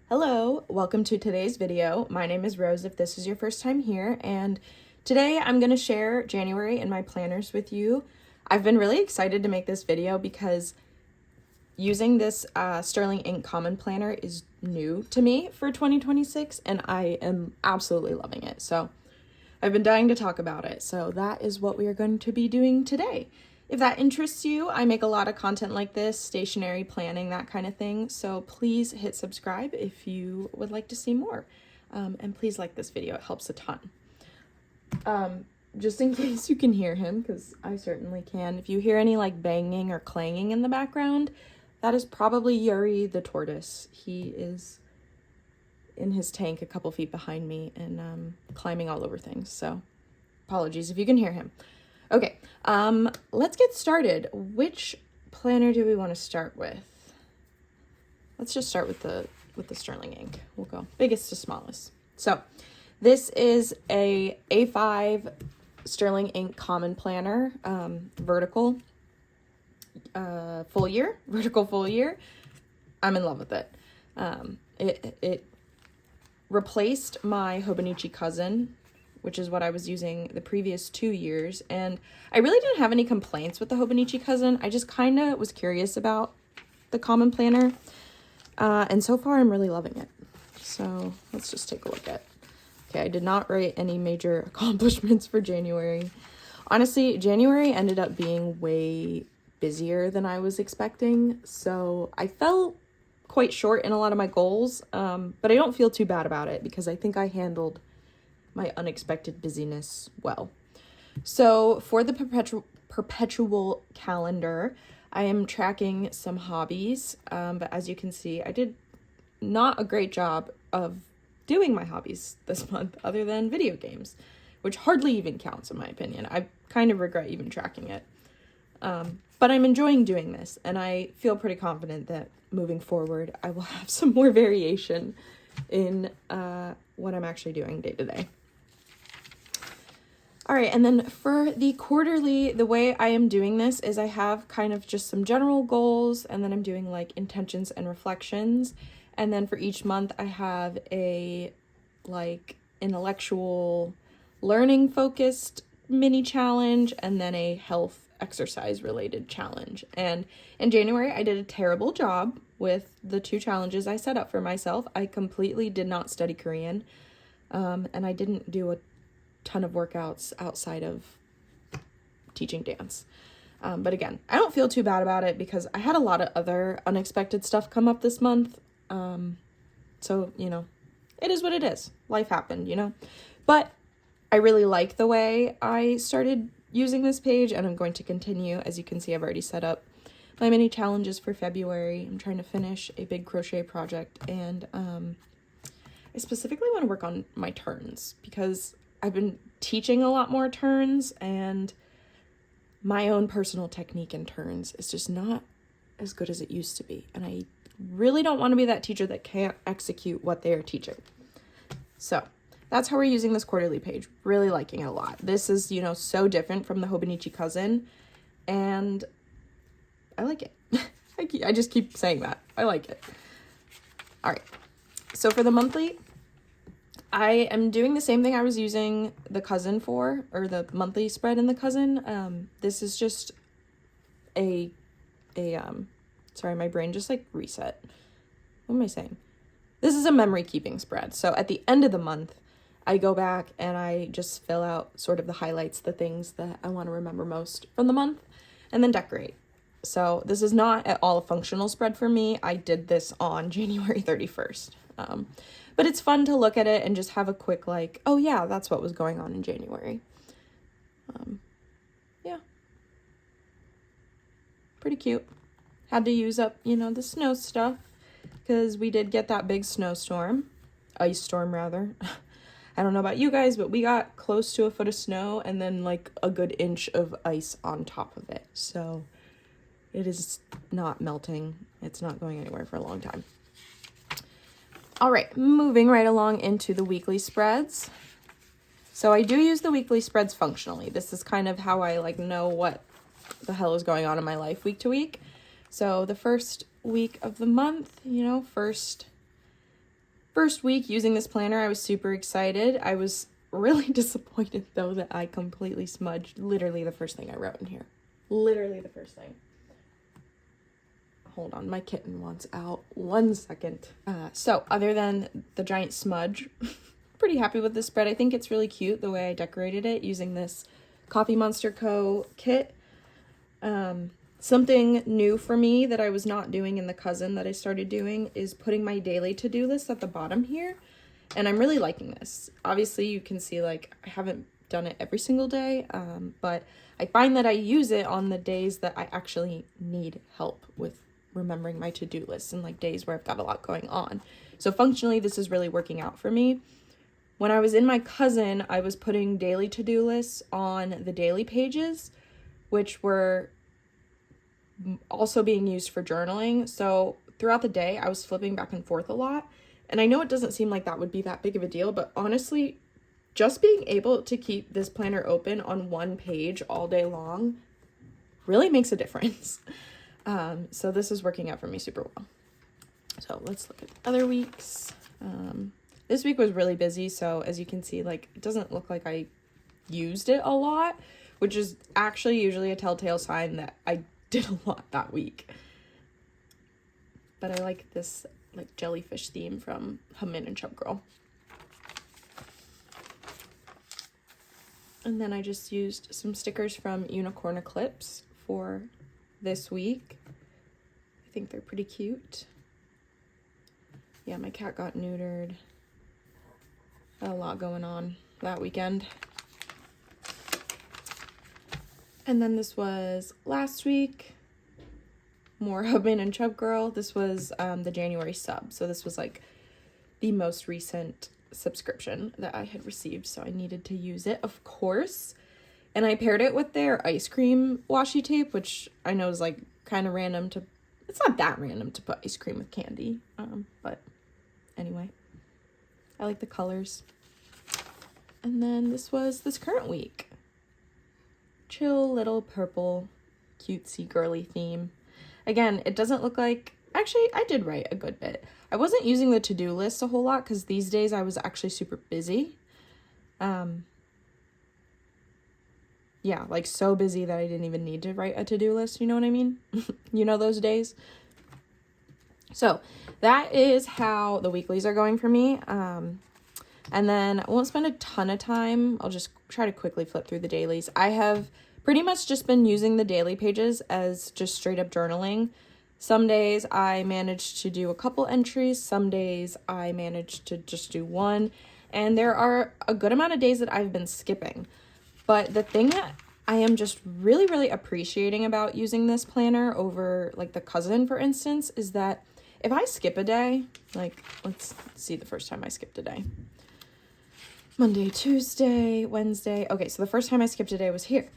Hello, welcome to today's video. My name is Rose if this is your first time here, and today I'm going to share January in my planners with you. I've been really excited to make this video because using this Sterling Ink Common Planner is new to me for 2026, and I am absolutely loving it. So I've been dying to talk about it, so that is what we are going to be doing today. If that interests you, I make a lot of content like this, stationery, planning, that kind of thing. So please hit subscribe if you would like to see more. And please like this video, it helps a ton. Just in case you can hear him, because I certainly can. If you hear any like banging or clanging in the background, that is probably Yuri the tortoise. He is in his tank a couple feet behind me and climbing all over things. So apologies if you can hear him. Okay, let's get started. Which planner do we want to start with? Let's just start with the Sterling ink. We'll go biggest to smallest. So this is a A5 Sterling ink common planner, vertical full year, vertical full year. I'm in love with it. It replaced my Hobonichi cousin, which is what I was using the previous 2 years. And I really didn't have any complaints with the Hobonichi cousin. I just kind of was curious about the common planner. And so far I'm really loving it. So let's just take a look at. Okay, I did not write any major accomplishments for January. Honestly, January ended up being way busier than I was expecting. So I fell quite short in a lot of my goals. But I don't feel too bad about it because I think I handled my unexpected busyness well. So for the perpetual calendar, I am tracking some hobbies, but as you can see, I did not a great job of doing my hobbies this month other than video games, which hardly even counts in my opinion. I kind of regret even tracking it. But I'm enjoying doing this, and I feel pretty confident that moving forward, I will have some more variation in what I'm actually doing day to day. All right, and then for the quarterly, the way I am doing this is I have kind of just some general goals, and then I'm doing like intentions and reflections. And then for each month, I have a like intellectual learning focused mini challenge, and then a health exercise related challenge. And in January, I did a terrible job with the 2 challenges I set up for myself. I completely did not study Korean, and I didn't do a ton of workouts outside of teaching dance. But again, I don't feel too bad about it because I had a lot of other unexpected stuff come up this month. So, you know, it is what it is. Life happened, you know, but I really like the way I started using this page, and I'm going to continue. As you can see, I've already set up my mini challenges for February. I'm trying to finish a big crochet project, and I specifically want to work on my turns because I've been teaching a lot more turns, and my own personal technique in turns is just not as good as it used to be. And I really don't want to be that teacher that can't execute what they are teaching. So that's how we're using this quarterly page. Really liking it a lot. This is, you know, so different from the Hobonichi cousin, and I like it. I just keep saying that. I like it. All right. So for the monthly, I am doing the same thing I was using the cousin for, or the monthly spread in the cousin. This is just sorry, my brain just like reset. What am I saying? This is a memory keeping spread. So at the end of the month, I go back and I just fill out sort of the highlights, the things that I want to remember most from the month, and then decorate. So this is not at all a functional spread for me. I did this on January 31st. But it's fun to look at it and just have a quick like, oh yeah, that's what was going on in January. Yeah. Pretty cute. Had to use up, you know, the snow stuff because we did get that big snowstorm. Ice storm, rather. I don't know about you guys, but we got close to a foot of snow and then like a good inch of ice on top of it. So it is not melting. It's not going anywhere for a long time. All right, moving right along into the weekly spreads. So I do use the weekly spreads functionally. This is kind of how I like know what the hell is going on in my life week to week. So the first week of the month, you know, first first week using this planner, I was super excited. I was really disappointed though that I completely smudged literally the first thing I wrote in here. Literally the first thing. Hold on, my kitten wants out. 1 second. So other than the giant smudge, pretty happy with this spread. I think it's really cute the way I decorated it using this Coffee Monster Co. kit. Something new for me that I was not doing in the cousin that I started doing is putting my daily to-do list at the bottom here. And I'm really liking this. Obviously you can see like I haven't done it every single day, but I find that I use it on the days that I actually need help with remembering my to-do list and like days where I've got a lot going on. So functionally this is really working out for me. When I was in my cousin, I was putting daily to-do lists on the daily pages, which were also being used for journaling. So throughout the day I was flipping back and forth a lot, and I know it doesn't seem like that would be that big of a deal, but honestly just being able to keep this planner open on one page all day long really makes a difference. So this is working out for me super well. So let's look at other weeks. This week was really busy, so as you can see, like it doesn't look like I used it a lot, which is actually usually a telltale sign that I did a lot that week. But I like this like jellyfish theme from Hummin and Chub Girl. And then I just used some stickers from Unicorn Eclipse for this week. I think they're pretty cute. Yeah, my cat got neutered. Got a lot going on that weekend. And then this was last week. More Hubman and Chub Girl. This was the January sub. So this was like the most recent subscription that I had received. So I needed to use it, of course. And I paired it with their ice cream washi tape, which I know is like kind of random to, it's not that random to put ice cream with candy. But anyway, I like the colors. And then this was this current week. Chill little purple, cutesy girly theme. Again, it doesn't look like, actually I did write a good bit. I wasn't using the to-do list a whole lot because these days I was actually super busy. Yeah, like so busy that I didn't even need to write a to-do list, you know what I mean? You know those days? So that is how the weeklies are going for me. And then I won't spend a ton of time. I'll just try to quickly flip through the dailies. I have pretty much just been using the daily pages as just straight up journaling. Some days I managed to do a couple entries. Some days I managed to just do one. And there are a good amount of days that I've been skipping. But the thing that I am just really, really appreciating about using this planner over like the cousin, for instance, is that if I skip a day, like let's see the first time I skipped a day. Monday, Tuesday, Wednesday. Okay, so the first time I skipped a day was here.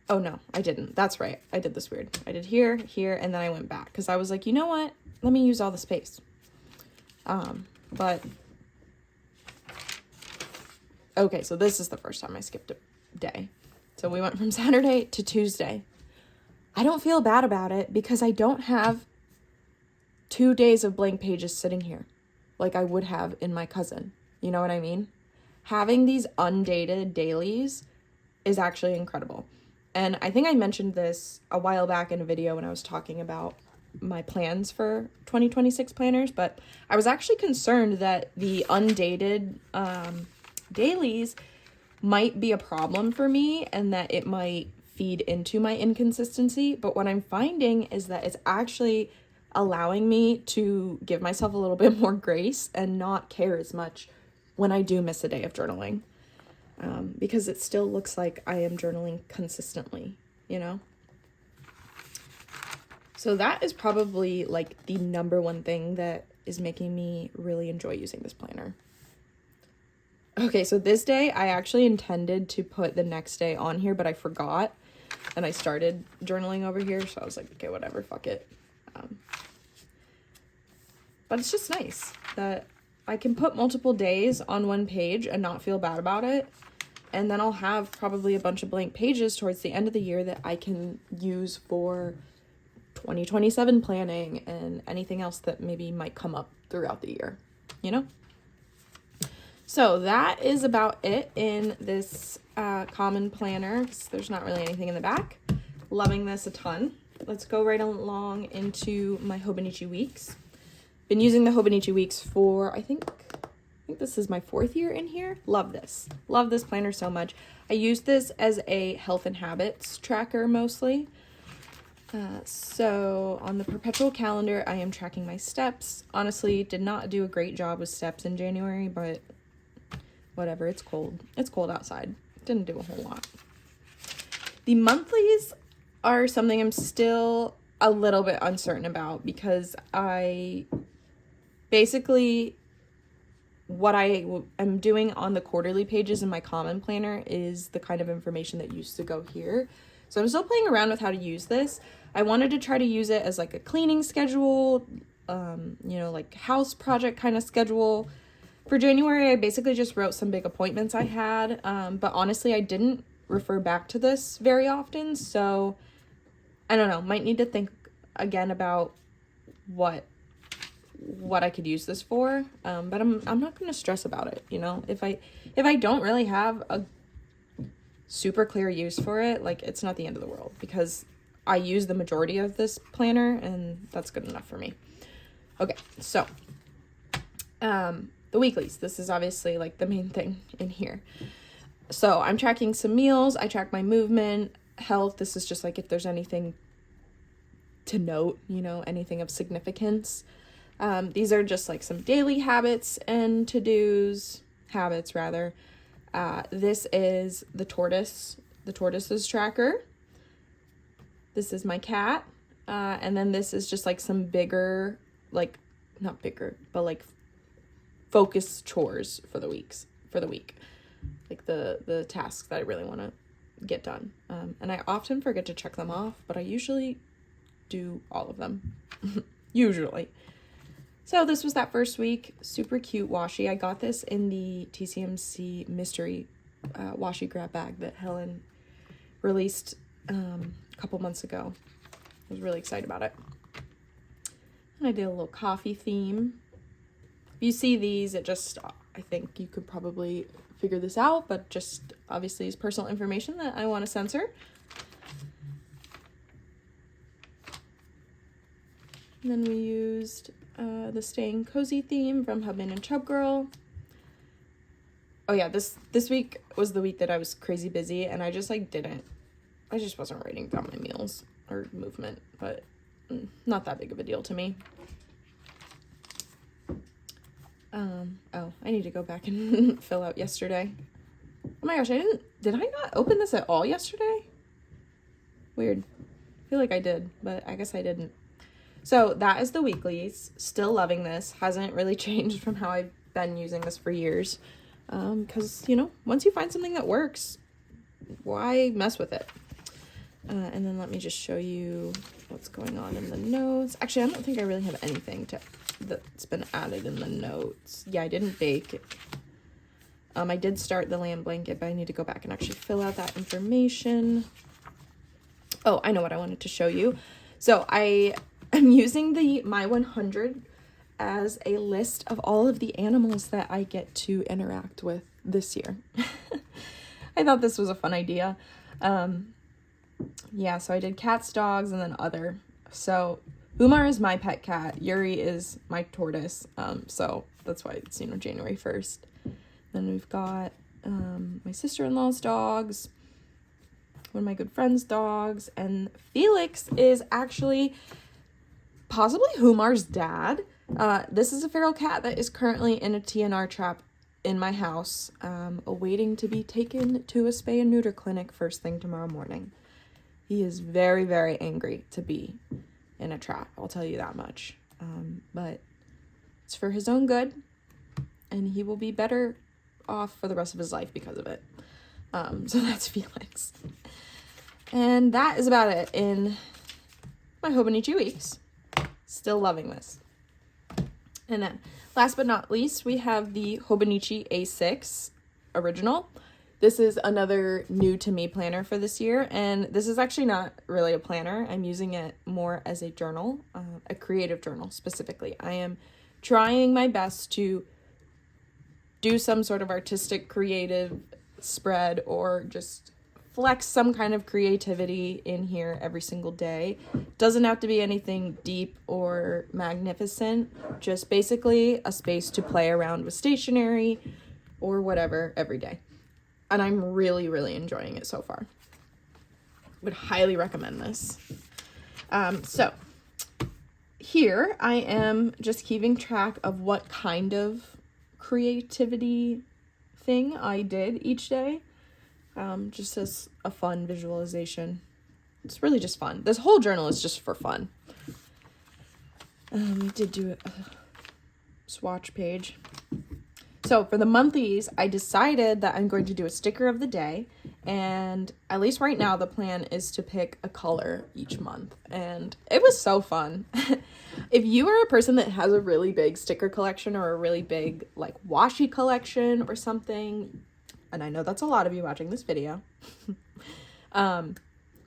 Oh no, I didn't. That's right. I did this weird. I did here, here, and then I went back because I was like, you know what? Let me use all the space. But okay, so this is the first time I skipped a day. So we went from Saturday to Tuesday. I don't feel bad about it because I don't have 2 days of blank pages sitting here like I would have in my cousin. You know what I mean? Having these undated dailies is actually incredible. And I think I mentioned this a while back in a video when I was talking about my plans for 2026 planners, but I was actually concerned that the undated dailies might be a problem for me and that it might feed into my inconsistency. But what I'm finding is that it's actually allowing me to give myself a little bit more grace and not care as much when I do miss a day of journaling, because it still looks like I am journaling consistently, you know? So that is probably like the number one thing that is making me really enjoy using this planner. Okay, so this day I actually intended to put the next day on here, but I forgot and I started journaling over here. So I was like, okay, whatever, fuck it. But it's just nice that I can put multiple days on one page and not feel bad about it. And then I'll have probably a bunch of blank pages towards the end of the year that I can use for 2027 planning and anything else that maybe might come up throughout the year. you know? So that is about it in this common planner, because there's not really anything in the back. Loving this a ton. Let's go right along into my Hobonichi Weeks. Been using the Hobonichi Weeks for, I think this is my 4th year in here. Love this. Love this planner so much. I use this as a health and habits tracker mostly. So on the perpetual calendar, I am tracking my steps. Honestly, did not do a great job with steps in January, but whatever, it's cold. It's cold outside. Didn't do a whole lot. The monthlies are something I'm still a little bit uncertain about, because I basically, what I am doing on the quarterly pages in my common planner is the kind of information that used to go here. So I'm still playing around with how to use this. I wanted to try to use it as like a cleaning schedule, like house project kind of schedule. For January, I basically just wrote some big appointments I had, but honestly, I didn't refer back to this very often, so I don't know, might need to think again about what I could use this for, but I'm not going to stress about it, you know? If I don't really have a super clear use for it, like, it's not the end of the world, because I use the majority of this planner, and that's good enough for me. Okay, so the weeklies. This is obviously like the main thing in here. So I'm tracking some meals. I track my movement, health. This is just like if there's anything to note, you know, anything of significance. These are just like some daily habits and to-dos, habits rather. This is the tortoise's tracker. This is my cat. And then this is just like some bigger, like, not bigger, but like focus chores for the week, like the tasks that I really want to get done. And I often forget to check them off, but I usually do all of them, usually. So this was that first week. Super cute washi. I got this in the TCMC mystery washi grab bag that Helen released a couple months ago. I was really excited about it. And I did a little coffee theme. If you see these, I think you could probably figure this out, but just obviously is personal information that I want to censor. And then we used the Staying Cozy theme from Hubman and Chub Girl. Oh yeah, this week was the week that I was crazy busy, and I just wasn't writing down my meals or movement, but not that big of a deal to me. I need to go back and fill out yesterday. Oh my gosh, did I not open this at all yesterday? Weird. I feel like I did, but I guess I didn't. So that is the weeklies. Still loving this. Hasn't really changed from how I've been using this for years. Because, you know, once you find something that works, why mess with it? And then let me just show you what's going on in the notes. Actually, I don't think I really have anything that's been added in the notes. Yeah, I didn't bake. I did start the lamb blanket, but I need to go back and actually fill out that information. Oh, I know what I wanted to show you. So I am using the My 100 as a list of all of the animals that I get to interact with this year. I thought this was a fun idea. Yeah, so I did cats, dogs, and then other. So Umar is my pet cat. Yuri is my tortoise. So that's why it's, January 1st. Then we've got my sister-in-law's dogs, one of my good friend's dogs, and Felix is actually possibly Umar's dad. This is a feral cat that is currently in a TNR trap in my house, awaiting to be taken to a spay and neuter clinic first thing tomorrow morning. He is very, very angry to be in a trap, I'll tell you that much. But it's for his own good, and he will be better off for the rest of his life because of it. So that's Felix. And that is about it in my Hobonichi Weeks. Still loving this. And then, last but not least, we have the Hobonichi A6 original. This is another new to me planner for this year, and this is actually not really a planner. I'm using it more as a journal, a creative journal specifically. I am trying my best to do some sort of artistic, creative spread or just flex some kind of creativity in here every single day. Doesn't have to be anything deep or magnificent, just basically a space to play around with stationery or whatever every day. And I'm really, really enjoying it so far. Would highly recommend this. So here I am just keeping track of what kind of creativity thing I did each day. Just as a fun visualization. It's really just fun. This whole journal is just for fun. Did do a swatch page. So for the monthlies, I decided that I'm going to do a sticker of the day, and at least right now the plan is to pick a color each month, and it was so fun. If you are a person that has a really big sticker collection or a really big like washi collection or something, and I know that's a lot of you watching this video,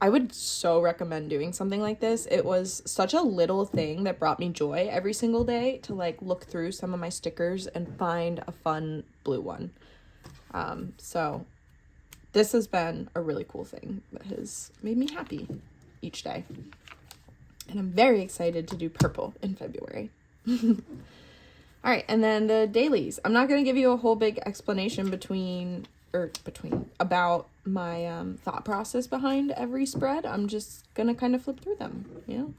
I would so recommend doing something like this. It was such a little thing that brought me joy every single day to like look through some of my stickers and find a fun blue one. So this has been a really cool thing that has made me happy each day. And I'm very excited to do purple in February. All right, and then the dailies. I'm not going to give you a whole big explanation about my thought process behind every spread. I'm just going to kind of flip through them, you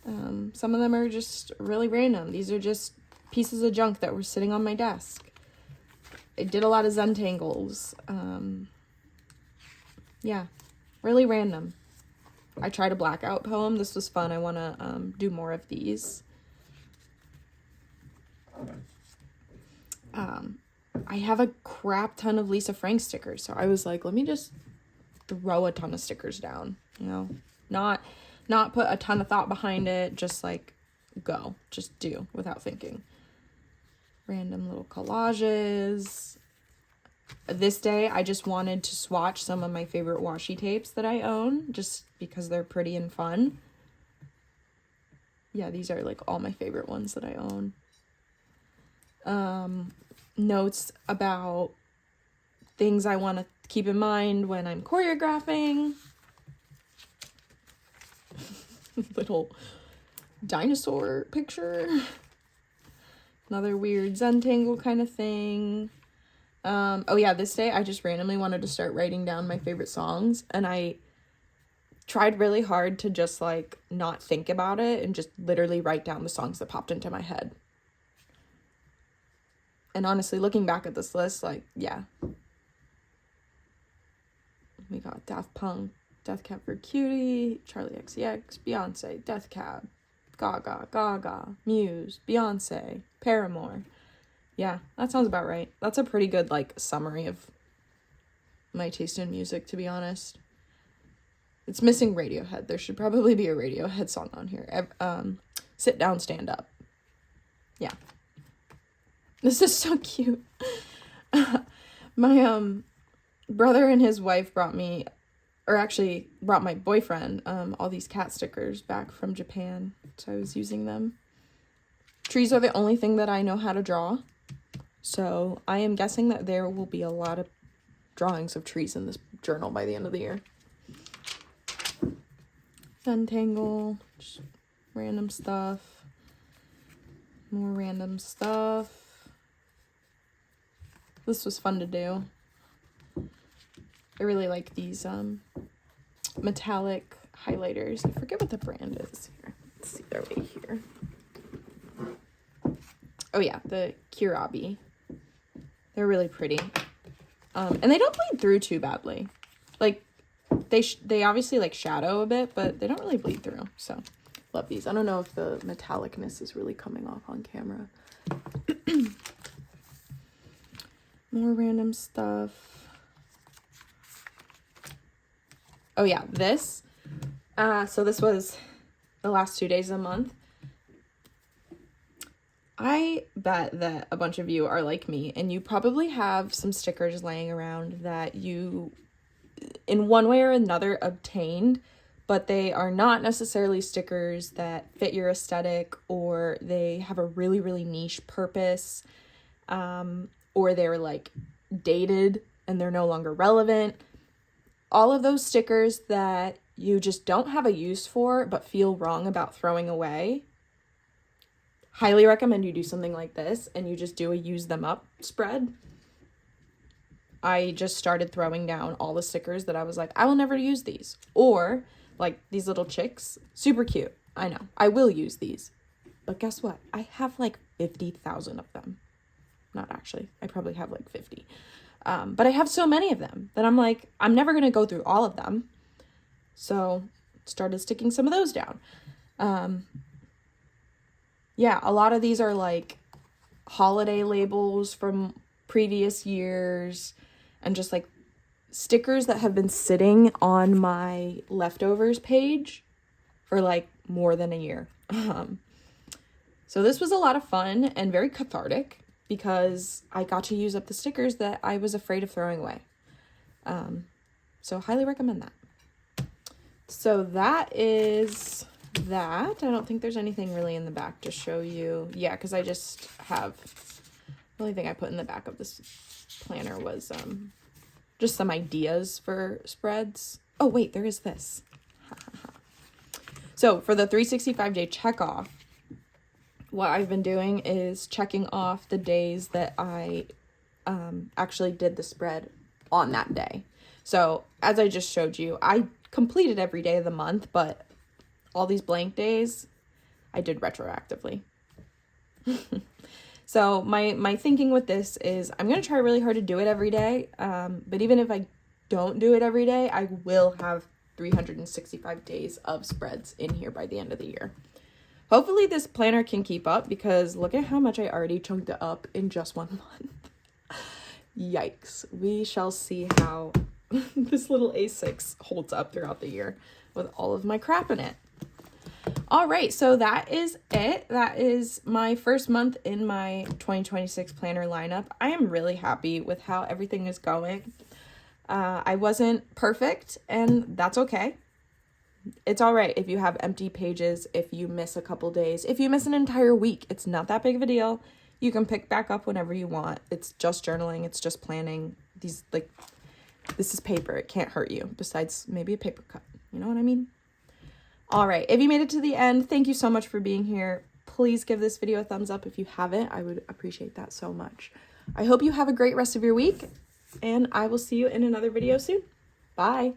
know? Some of them are just really random. These are just pieces of junk that were sitting on my desk. I did a lot of Zentangles. Yeah, really random. I tried a blackout poem. This was fun. I want to do more of these. I have a crap ton of Lisa Frank stickers, so I was like, let me just throw a ton of stickers down, you know, not put a ton of thought behind it, just like go, just do without thinking. Random little collages. This day I just wanted to swatch some of my favorite washi tapes that I own, just because they're pretty and fun. Yeah, these are like all my favorite ones that I own. Notes about things I want to keep in mind when I'm choreographing. Little dinosaur picture. Another weird Zentangle kind of thing. Oh yeah, this day I just randomly wanted to start writing down my favorite songs, and I tried really hard to just like not think about it and just literally write down the songs that popped into my head. And honestly, looking back at this list, like, yeah. We got Daft Punk, Death Cab for Cutie, Charlie XCX, Beyonce, Death Cab, Gaga, Muse, Beyonce, Paramore. Yeah, that sounds about right. That's a pretty good, like, summary of my taste in music, to be honest. It's missing Radiohead. There should probably be a Radiohead song on here. Sit Down, Stand Up. Yeah. This is so cute. My brother and his wife brought my boyfriend all these cat stickers back from Japan, so I was using them. Trees are the only thing that I know how to draw, so I am guessing that there will be a lot of drawings of trees in this journal by the end of the year. Zentangle, just random stuff, more random stuff. This was fun to do. I really like these metallic highlighters. I forget what the brand is here. Let's see, they're right here. Oh yeah, the Kirabi. They're really pretty. And they don't bleed through too badly. Like, they obviously like shadow a bit, but they don't really bleed through. So, love these. I don't know if the metallicness is really coming off on camera. More random stuff. Oh yeah, this. So this was the last 2 days of the month. I bet that a bunch of you are like me, and you probably have some stickers laying around that you, in one way or another, obtained but they are not necessarily stickers that fit your aesthetic, or they have a really, really niche purpose, or they're like dated and they're no longer relevant. All of those stickers that you just don't have a use for but feel wrong about throwing away, highly recommend you do something like this and you just do a use them up spread. I just started throwing down all the stickers that I was like, I will never use these. Or like these little chicks, super cute. I know, I will use these. But guess what? I have like 50,000 of them. Not actually, I probably have like 50. But I have so many of them that I'm like, I'm never going to go through all of them. So started sticking some of those down. Yeah, a lot of these are like holiday labels from previous years and just like stickers that have been sitting on my leftovers page for like more than a year. So this was a lot of fun and very cathartic, because I got to use up the stickers that I was afraid of throwing away. So highly recommend that. So that is that. I don't think there's anything really in the back to show you. Yeah, because I just have, the only thing I put in the back of this planner was just some ideas for spreads. Oh wait, there is this. So for the 365-day check off, what I've been doing is checking off the days that I actually did the spread on that day. So as I just showed you, I completed every day of the month, but all these blank days I did retroactively. So my thinking with this is I'm going to try really hard to do it every day. But even if I don't do it every day, I will have 365 days of spreads in here by the end of the year. Hopefully this planner can keep up, because look at how much I already chunked it up in just 1 month. Yikes. We shall see how this little A6 holds up throughout the year with all of my crap in it. All right, so that is it. That is my first month in my 2026 planner lineup. I am really happy with how everything is going. I wasn't perfect, and that's okay. It's all right if you have empty pages, if you miss a couple days, if you miss an entire week. It's not that big of a deal. You can pick back up whenever you want. It's just journaling. It's just planning. This is paper. It can't hurt you, besides maybe a paper cut. You know what I mean? All right. If you made it to the end, thank you so much for being here. Please give this video a thumbs up if you haven't. I would appreciate that so much. I hope you have a great rest of your week, and I will see you in another video soon. Bye.